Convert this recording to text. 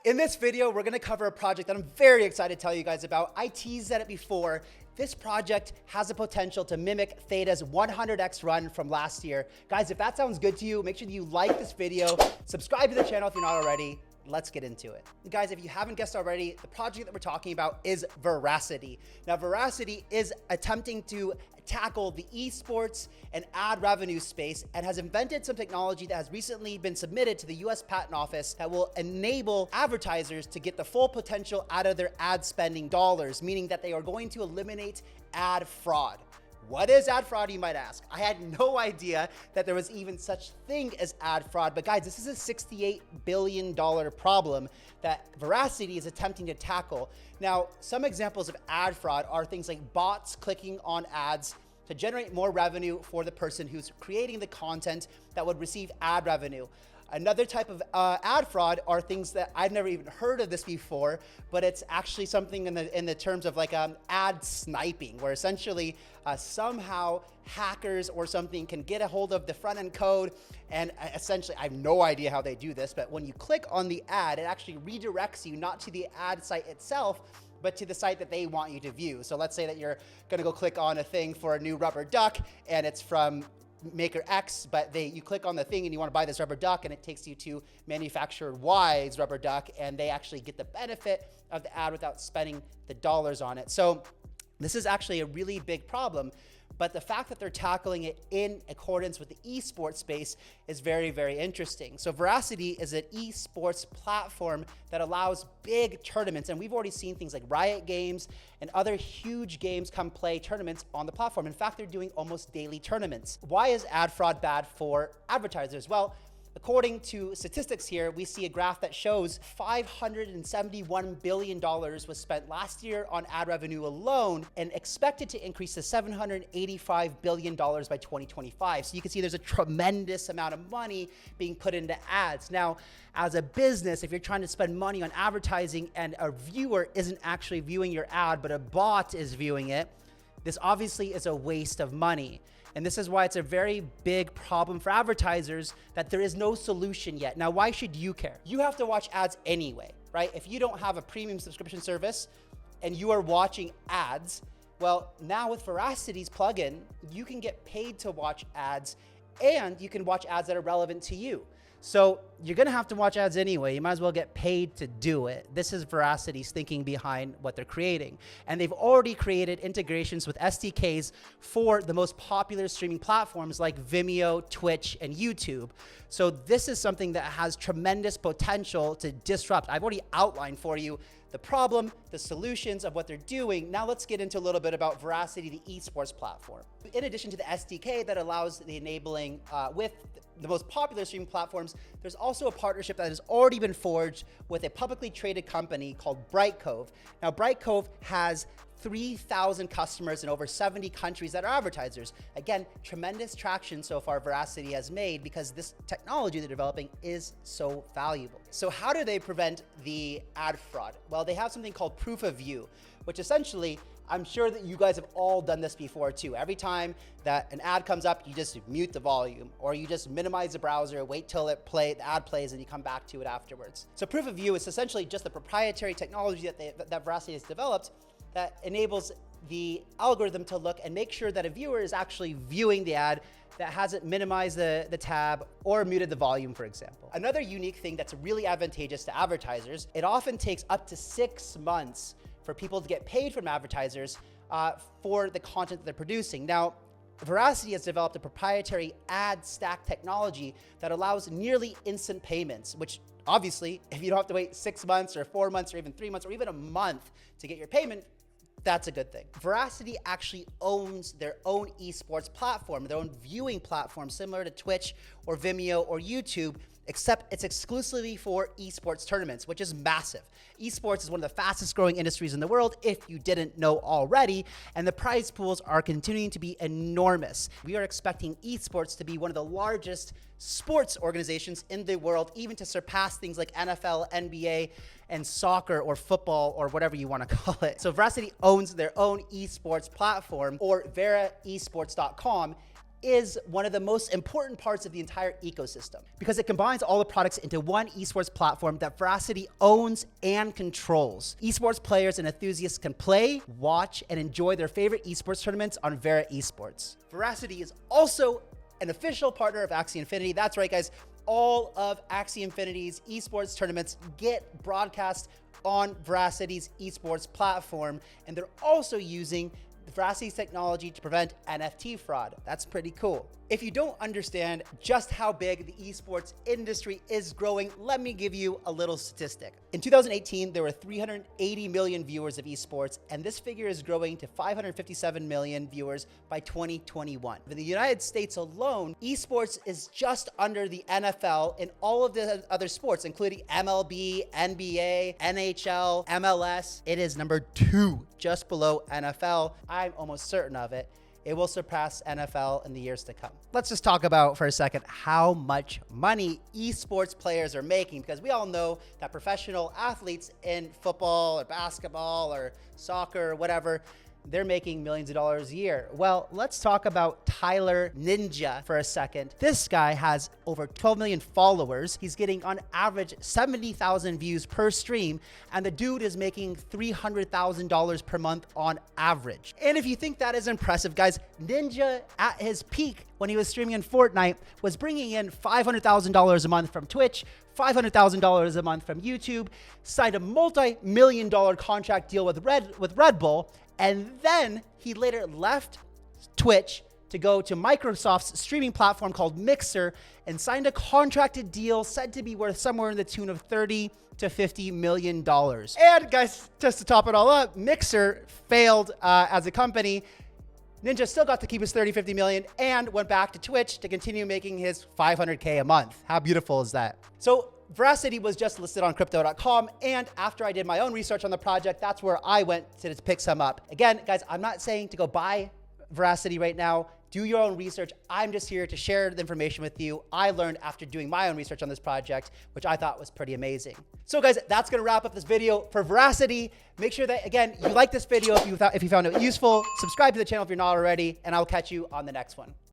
In this video, we're gonna cover a project that I'm very excited to tell you guys about. I teased at it before. This project has the potential to mimic Theta's 100x run from last year. Guys, if that sounds good to you, make sure that you like this video, subscribe to the channel if you're not already. Let's get into it. Guys, if you haven't guessed already, the project that we're talking about is Verasity. Now, Verasity is attempting to tackle the esports and ad revenue space and has invented some technology that has recently been submitted to the US Patent Office that will enable advertisers to get the full potential out of their ad spending dollars, meaning that they are going to eliminate ad fraud. What is ad fraud, you might ask? I had no idea that there was even such thing as ad fraud, but guys, this is a $68 billion problem that Verasity is attempting to tackle. Now, some examples of ad fraud are things like bots clicking on ads to generate more revenue for the person who's creating the content that would receive ad revenue. Another type of ad fraud are things that I've never even heard of this before, but it's actually something in the terms of like ad sniping, where essentially somehow hackers or something can get a hold of the front end code, and essentially, I have no idea how they do this, but when you click on the ad, it actually redirects you not to the ad site itself, but to the site that they want you to view. So let's say that you're gonna go click on a thing for a new rubber duck, and it's from maker X, but you click on the thing and you want to buy this rubber duck, and it takes you to manufacturer Y's rubber duck, and they actually get the benefit of the ad without spending the dollars on it. So this is actually a really big problem, but the fact that they're tackling it in accordance with the esports space is very, very interesting. So Verasity is an esports platform that allows big tournaments, and we've already seen things like Riot Games and other huge games come play tournaments on the platform. In fact, they're doing almost daily tournaments. Why is ad fraud bad for advertisers? Well, according to statistics here, we see a graph that shows $571 billion was spent last year on ad revenue alone, and expected to increase to $785 billion by 2025. So you can see there's a tremendous amount of money being put into ads. Now, as a business, if you're trying to spend money on advertising and a viewer isn't actually viewing your ad, but a bot is viewing it, this obviously is a waste of money. And this is why it's a very big problem for advertisers that there is no solution yet. Now, why should you care? You have to watch ads anyway, right? If you don't have a premium subscription service and you are watching ads, well, now with Veracity's plugin, you can get paid to watch ads, and you can watch ads that are relevant to you. So you're gonna have to watch ads anyway. You might as well get paid to do it. This is Veracity's thinking behind what they're creating. And they've already created integrations with SDKs for the most popular streaming platforms like Vimeo, Twitch, and YouTube. So this is something that has tremendous potential to disrupt. I've already outlined for you the problem, the solutions of what they're doing. Now let's get into a little bit about Verasity, the esports platform. In addition to the SDK that allows the enabling with the most popular streaming platforms, there's also a partnership that has already been forged with a publicly traded company called BRIGHTCOVE. Now, BRIGHTCOVE has 3,000 customers in over 70 countries that are advertisers. Again, tremendous traction so far Verasity has made because this technology they're developing is so valuable. So how do they prevent the ad fraud? Well, they have something called proof of view, which essentially, I'm sure that you guys have all done this before too. Every time that an ad comes up, you just mute the volume, or you just minimize the browser, wait till the ad plays, and you come back to it afterwards. So proof of view is essentially just the proprietary technology that Verasity has developed that enables the algorithm to look and make sure that a viewer is actually viewing the ad, that hasn't minimized the tab or muted the volume, for example. Another unique thing that's really advantageous to advertisers, it often takes up to 6 months for people to get paid from advertisers for the content that they're producing. Now, Verasity has developed a proprietary ad stack technology that allows nearly instant payments, which obviously, if you don't have to wait 6 months or 4 months or even 3 months or even a month to get your payment, that's a good thing. Verasity actually owns their own esports platform, their own viewing platform, similar to Twitch or Vimeo or YouTube, except it's exclusively for esports tournaments, which is massive. Esports is one of the fastest growing industries in the world, if you didn't know already, and the prize pools are continuing to be enormous. We are expecting esports to be one of the largest sports organizations in the world, even to surpass things like NFL, NBA, and soccer or football or whatever you want to call it. So Verasity owns their own esports platform, or VeraEsports.com, is one of the most important parts of the entire ecosystem because it combines all the products into one esports platform that Verasity owns and controls. Esports players and enthusiasts can play, watch, and enjoy their favorite esports tournaments on Vera Esports. Verasity is also an official partner of AXIE Infinity. That's right, guys. All of AXIE Infinity's esports tournaments get broadcast on Veracity's esports platform, and they're also using Veracity's technology to prevent NFT fraud. That's pretty cool. If you don't understand just how big the esports industry is growing, let me give you a little statistic. In 2018, there were 380 million viewers of esports, and this figure is growing to 557 million viewers by 2021. In the United States alone, esports is just under the NFL in all of the other sports, including MLB, NBA, NHL, MLS. It is number 2, just below NFL. I'm almost certain of it. It will surpass NFL in the years to come. Let's just talk about for a second how much money esports players are making, because we all know that professional athletes in football or basketball or soccer or whatever, they're making millions of dollars a year. Well, let's talk about Tyler Ninja for a second. This guy has over 12 million followers. He's getting on average 70,000 views per stream, and the dude is making $300,000 per month on average. And if you think that is impressive, guys, Ninja at his peak when he was streaming in Fortnite was bringing in $500,000 a month from Twitch, $500,000 a month from YouTube, signed a multi-million-dollar contract deal with Red Bull, and then he later left Twitch to go to Microsoft's streaming platform called Mixer and signed a contracted deal said to be worth somewhere in the tune of $30 to $50 million. And guys, just to top it all up, Mixer failed as a company. Ninja still got to keep his 50 million and went back to Twitch to continue making his $500K a month. How beautiful is that? So Verasity was just listed on crypto.com, and after I did my own research on the project, that's where I went to pick some up. Again, guys, I'm not saying to go buy Verasity right now. Do your own research. I'm just here to share the information with you. I learned after doing my own research on this project, which I thought was pretty amazing. So guys, that's gonna wrap up this video for Verasity. Make sure that, again, you like this video if you found it useful. Subscribe to the channel if you're not already, and I'll catch you on the next one.